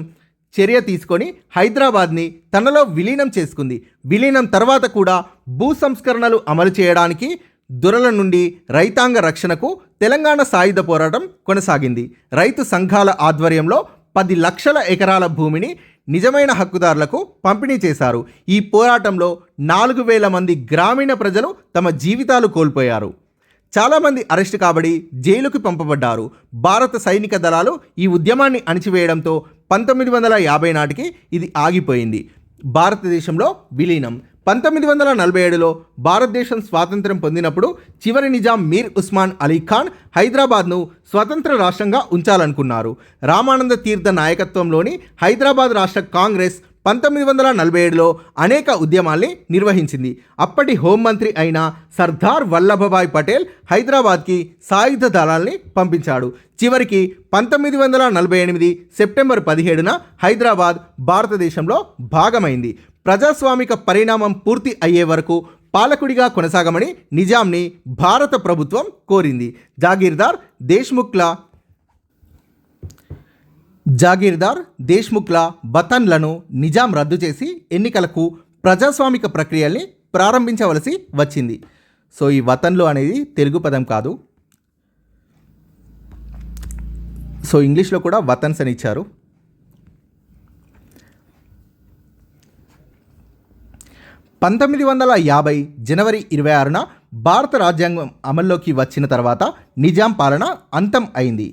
చర్య తీసుకొని హైదరాబాద్ని తనలో విలీనం చేసుకుంది. విలీనం తర్వాత కూడా భూ సంస్కరణలు అమలు చేయడానికి, దొరల నుండి రైతాంగ రక్షణకు తెలంగాణ సాయుధ పోరాటం కొనసాగింది. రైతు సంఘాల ఆధ్వర్యంలో 10 లక్షల ఎకరాల భూమిని నిజమైన హక్కుదారులకు పంపిణీ చేశారు. ఈ పోరాటంలో 4,000 మంది గ్రామీణ ప్రజలు తమ జీవితాలు కోల్పోయారు. చాలామంది అరెస్టు కాబడి జైలుకు పంపబడ్డారు. భారత సైనిక దళాలు ఈ ఉద్యమాన్ని అణిచివేయడంతో 1950 నాటికి ఇది ఆగిపోయింది. భారతదేశంలో విలీనం 1947లో భారతదేశం స్వాతంత్ర్యం పొందినప్పుడు చివరి నిజాం మీర్ ఉస్మాన్ అలీ ఖాన్ హైదరాబాద్ను స్వతంత్ర రాష్ట్రంగా ఉంచాలనుకున్నారు. రామానంద తీర్థ నాయకత్వంలోని హైదరాబాద్ రాష్ట్ర కాంగ్రెస్ 1947లో అనేక ఉద్యమాల్ని నిర్వహించింది. అప్పటి హోంమంత్రి అయిన సర్దార్ వల్లభభాయ్ పటేల్ హైదరాబాద్కి సాయుధ దళాల్ని పంపించాడు. చివరికి 1948 సెప్టెంబర్ 17న హైదరాబాద్ భారతదేశంలో భాగమైంది. ప్రజాస్వామిక పరిణామం పూర్తి అయ్యే వరకు పాలకుడిగా కొనసాగమని నిజాంని భారత ప్రభుత్వం కోరింది. జాగీర్దార్ దేశ్ముఖ్ల వతన్లను నిజాం రద్దు చేసి ఎన్నికలకు ప్రజాస్వామిక ప్రక్రియల్ని ప్రారంభించవలసి వచ్చింది. సో ఈ వతన్లు అనేది తెలుగు పదం కాదు. సో ఇంగ్లీష్లో కూడా వతన్స్ అని ఇచ్చారు. జనవరి 26న భారత రాజ్యాంగం అమల్లోకి వచ్చిన తర్వాత నిజాం పాలన అంతం అయింది.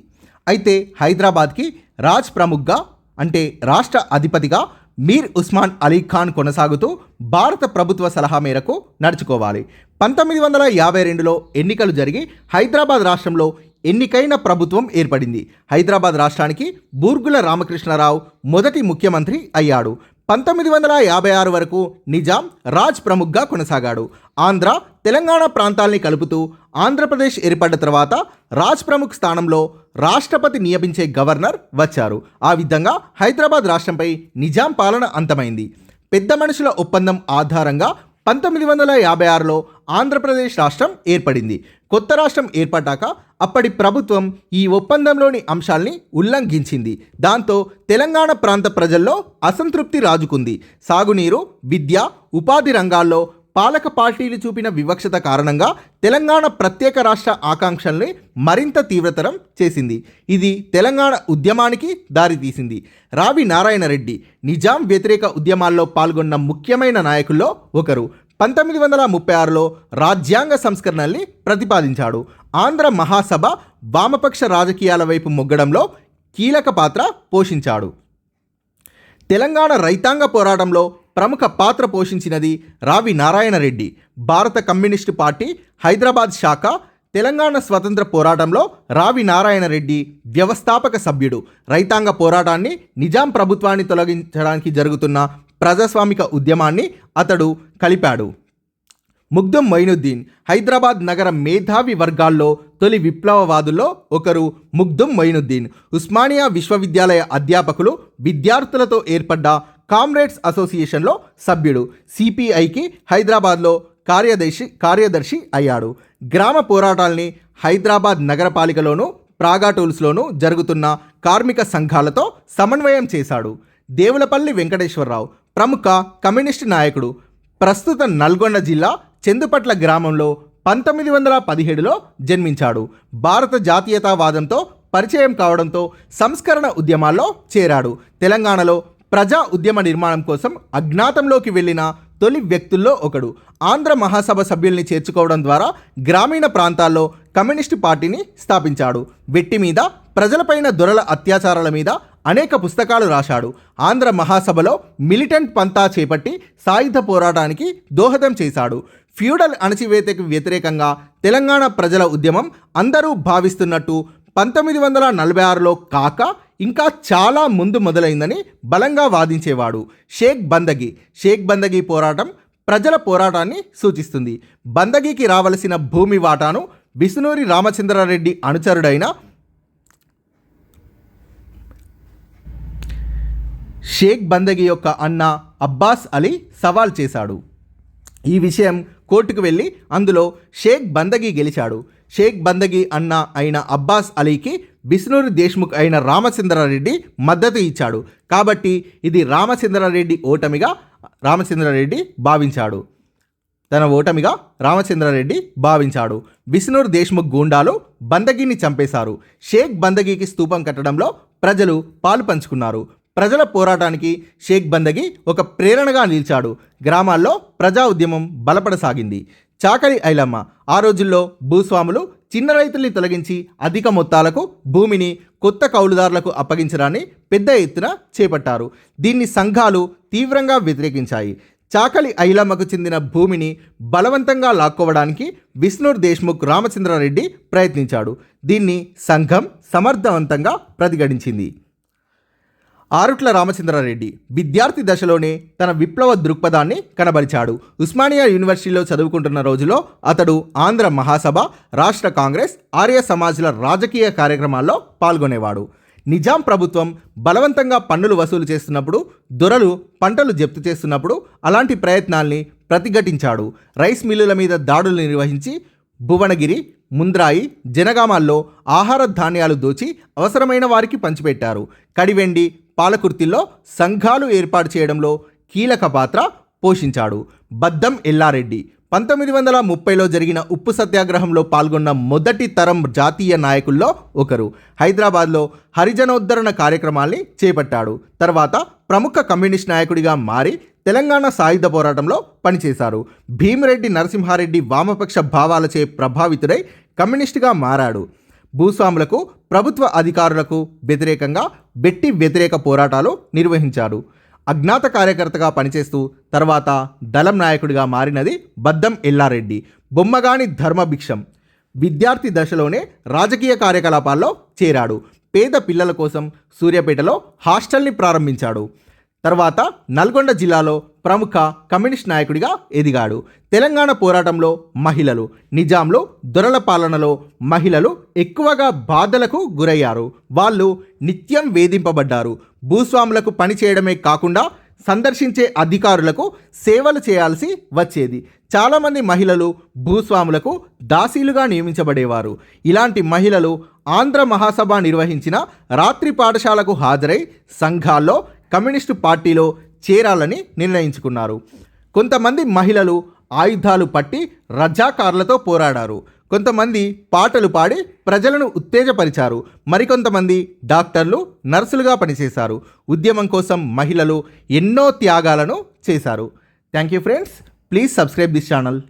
అయితే హైదరాబాద్కి రాజ్ ప్రముఖ్గా, అంటే రాష్ట్ర అధిపతిగా మీర్ ఉస్మాన్ అలీ ఖాన్ కొనసాగుతూ భారత ప్రభుత్వ సలహా మేరకు నడుచుకోవాలి. 1952లో ఎన్నికలు జరిగి హైదరాబాద్ రాష్ట్రంలో ఎన్నికైన ప్రభుత్వం ఏర్పడింది. హైదరాబాద్ రాష్ట్రానికి బూర్గుల రామకృష్ణరావు మొదటి ముఖ్యమంత్రి అయ్యాడు. 1956 వరకు నిజాం రాజ్ ప్రముఖ్గా కొనసాగాడు. ఆంధ్ర, తెలంగాణ ప్రాంతాల్ని కలుపుతూ ఆంధ్రప్రదేశ్ ఏర్పడ్డ తర్వాత రాజ్ ప్రముఖ్ స్థానంలో రాష్ట్రపతి నియమించే గవర్నర్ వచ్చారు. ఆ విధంగా హైదరాబాద్ రాష్ట్రంపై నిజాం పాలన అంతమైంది. పెద్ద మనుషుల ఒప్పందం ఆధారంగా 1956లో ఆంధ్రప్రదేశ్ రాష్ట్రం ఏర్పడింది. కొత్త రాష్ట్రం ఏర్పడ్డాక అప్పటి ప్రభుత్వం ఈ ఒప్పందంలోని అంశాల్ని ఉల్లంఘించింది. దాంతో తెలంగాణ ప్రాంత ప్రజల్లో అసంతృప్తి రాజుకుంది. సాగునీరు, విద్య, ఉపాధి రంగాల్లో పాలక పార్టీలు చూపిన వివక్షత కారణంగా తెలంగాణ ప్రత్యేక రాష్ట్ర ఆకాంక్షల్ని మరింత తీవ్రతరం చేసింది. ఇది తెలంగాణ ఉద్యమానికి దారితీసింది. రావి నారాయణ రెడ్డి నిజాం వ్యతిరేక ఉద్యమాల్లో పాల్గొన్న ముఖ్యమైన నాయకుల్లో ఒకరు. 1936లో రాజ్యాంగ సంస్కరణల్ని ప్రతిపాదించాడు. ఆంధ్ర మహాసభ వామపక్ష రాజకీయాల వైపు మొగ్గడంలో కీలక పాత్ర పోషించాడు. తెలంగాణ రైతాంగ పోరాటంలో ప్రముఖ పాత్ర పోషించినది రావి నారాయణ రెడ్డి. భారత కమ్యూనిస్టు పార్టీ హైదరాబాద్ శాఖ తెలంగాణ స్వతంత్ర పోరాటంలో రావి నారాయణ రెడ్డి వ్యవస్థాపక సభ్యుడు. రైతాంగ పోరాటాన్ని, నిజాం ప్రభుత్వాన్ని తొలగించడానికి జరుగుతున్న ప్రజాస్వామిక ఉద్యమాన్ని అతడు కలిపాడు. ముగ్దుం మొయినుద్దీన్ హైదరాబాద్ నగర మేధావి వర్గాల్లో తొలి విప్లవవాదుల్లో ఒకరు ముగ్దుం మొయినుద్దీన్. ఉస్మానియా విశ్వవిద్యాలయ అధ్యాపకులు, విద్యార్థులతో ఏర్పడ్డ కామ్రేడ్స్ అసోసియేషన్లో సభ్యుడు. సిపిఐకి హైదరాబాద్లో కార్యదర్శి అయ్యాడు. గ్రామ పోరాటాల్ని హైదరాబాద్ నగరపాలికలోనూ ప్రాగాటూల్స్లోనూ జరుగుతున్న కార్మిక సంఘాలతో సమన్వయం చేశాడు. దేవులపల్లి వెంకటేశ్వరరావు ప్రముఖ కమ్యూనిస్టు నాయకుడు. ప్రస్తుత నల్గొండ జిల్లా చందుపట్ల గ్రామంలో 1917లో జన్మించాడు. భారత జాతీయతావాదంతో పరిచయం కావడంతో సంస్కరణ ఉద్యమాల్లో చేరాడు. తెలంగాణలో ప్రజా ఉద్యమ నిర్మాణం కోసం అజ్ఞాతంలోకి వెళ్ళిన తొలి వ్యక్తుల్లో ఒకడు. ఆంధ్ర మహాసభ సభ్యుల్ని చేర్చుకోవడం ద్వారా గ్రామీణ ప్రాంతాల్లో కమ్యూనిస్టు పార్టీని స్థాపించాడు. వెట్టి మీద, ప్రజలపైన దొరల అత్యాచారాల మీద అనేక పుస్తకాలు రాశాడు. ఆంధ్ర మహాసభలో మిలిటెంట్ పంతా చేపట్టి సాయుధ పోరాటానికి దోహదం చేశాడు. ఫ్యూడల్ అణచివేతకు వ్యతిరేకంగా తెలంగాణ ప్రజల ఉద్యమం అందరూ భావిస్తున్నట్టు 1946లో కాక ఇంకా చాలా ముందు మొదలైందని బలంగా వాదించేవాడు. షేక్ బందగీ పోరాటం ప్రజల పోరాటాన్ని సూచిస్తుంది. బందగీకి రావలసిన భూమి వాటాను విసునూరి రామచంద్రారెడ్డి అనుచరుడైన షేక్ బందగీ యొక్క అన్న అబ్బాస్ అలీ సవాల్ చేశాడు. ఈ విషయం కోర్టుకు వెళ్ళి అందులో షేక్ బందగీ గెలిచాడు. షేక్ బందగీ అన్న అయిన అబ్బాస్ అలీకి విష్ణూరి దేశ్ముఖ్ అయిన రామచంద్రారెడ్డి మద్దతు ఇచ్చాడు. కాబట్టి ఇది రామచంద్రారెడ్డి భావించాడు. తన ఓటమిగా రామచంద్రారెడ్డి భావించాడు. విష్ణూర్ దేశ్ముఖ్ గూండాలు బందగీని చంపేశారు. షేక్ బందగీకి స్తూపం కట్టడంలో ప్రజలు పాలు పంచుకున్నారు. ప్రజల పోరాటానికి షేక్ బందగీ ఒక ప్రేరణగా నిలిచాడు. గ్రామాల్లో ప్రజా ఉద్యమం బలపడసాగింది. చాకలి ఐలమ్మ ఆ రోజుల్లో భూస్వాములు చిన్న రైతుల్ని తొలగించి అధిక మొత్తాలకు భూమిని కొత్త కౌలుదారులకు అప్పగించడాన్ని పెద్ద ఎత్తున చేపట్టారు. దీన్ని సంఘాలు తీవ్రంగా వ్యతిరేకించాయి. చాకలి ఐలమ్మకు చెందిన భూమిని బలవంతంగా లాక్కోవడానికి విష్ణూర్ దేశ్ముఖ్ రామచంద్రారెడ్డి ప్రయత్నించాడు. దీన్ని సంఘం సమర్థవంతంగా ప్రతిఘటించింది. ఆరుట్ల రామచంద్రారెడ్డి విద్యార్థి దశలోనే తన విప్లవ దృక్పథాన్ని కనబరిచాడు. ఉస్మానియా యూనివర్సిటీలో చదువుకుంటున్న రోజులో అతడు ఆంధ్ర మహాసభ, రాష్ట్ర కాంగ్రెస్, ఆర్య సమాజ్ల రాజకీయ కార్యక్రమాల్లో పాల్గొనేవాడు. నిజాం ప్రభుత్వం బలవంతంగా పన్నులు వసూలు చేస్తున్నప్పుడు, దొరలు పంటలు జప్తు చేస్తున్నప్పుడు అలాంటి ప్రయత్నాల్ని ప్రతిఘటించాడు. రైస్ మిల్లుల మీద దాడులు నిర్వహించి భువనగిరి, ముంద్రాయి, జనగామాల్లో ఆహార ధాన్యాలు దోచి అవసరమైన వారికి పంచిపెట్టారు. కడివెండి, పాలకుర్తిలో సంఘాలు ఏర్పాటు చేయడంలో కీలక పాత్ర పోషించాడు. బద్దం ఎల్లారెడ్డి 1930లో జరిగిన ఉప్పు సత్యాగ్రహంలో పాల్గొన్న మొదటి తరం జాతీయ నాయకుల్లో ఒకరు. హైదరాబాద్లో హరిజనోద్ధరణ కార్యక్రమాల్ని చేపట్టాడు. తర్వాత ప్రముఖ కమ్యూనిస్ట్ నాయకుడిగా మారి తెలంగాణ సాయుధ పోరాటంలో పనిచేశారు. భీమిరెడ్డి నరసింహారెడ్డి వామపక్ష భావాలచే ప్రభావితుడై కమ్యూనిస్టుగా మారాడు. భూస్వాములకు, ప్రభుత్వ అధికారులకు వ్యతిరేకంగా బెట్టి వ్యతిరేక పోరాటాలు నిర్వహించారు. అజ్ఞాత కార్యకర్తగా పనిచేస్తూ తర్వాత దళం నాయకుడిగా మారినది బద్దం ఎల్లారెడ్డి. బొమ్మగాని ధర్మభిక్షం విద్యార్థి దశలోనే రాజకీయ కార్యకలాపాల్లో చేరాడు. పేద పిల్లల కోసం సూర్యాపేటలో హాస్టల్ని ప్రారంభించాడు. తర్వాత నల్గొండ జిల్లాలో ప్రముఖ కమ్యూనిస్ట్ నాయకుడిగా ఎదిగాడు. తెలంగాణ పోరాటంలో మహిళలు, నిజాంలు, దొరల పాలనలో మహిళలు ఎక్కువగా బాధలకు గురయ్యారు. వాళ్ళు నిత్యం వేధింపబడ్డారు. భూస్వాములకు పని చేయడమే కాకుండా సందర్శించే అధికారులకు సేవలు చేయాల్సి వచ్చేది. చాలామంది మహిళలు భూస్వాములకు దాసీలుగా నియమించబడేవారు. ఇలాంటి మహిళలు ఆంధ్ర మహాసభ నిర్వహించిన రాత్రి పాఠశాలకు హాజరై సంఘాల్లో కమ్యూనిస్టు పార్టీలో చేరాలని నిర్ణయించుకున్నారు. కొంతమంది మహిళలు ఆయుధాలు పట్టి రజాకార్లతో పోరాడారు. కొంతమంది పాటలు పాడి ప్రజలను ఉత్తేజపరిచారు. మరికొంతమంది డాక్టర్లు, నర్సులుగా పనిచేశారు. ఉద్యమం కోసం మహిళలు ఎన్నో త్యాగాలను చేశారు. Thank you friends. Please subscribe this channel.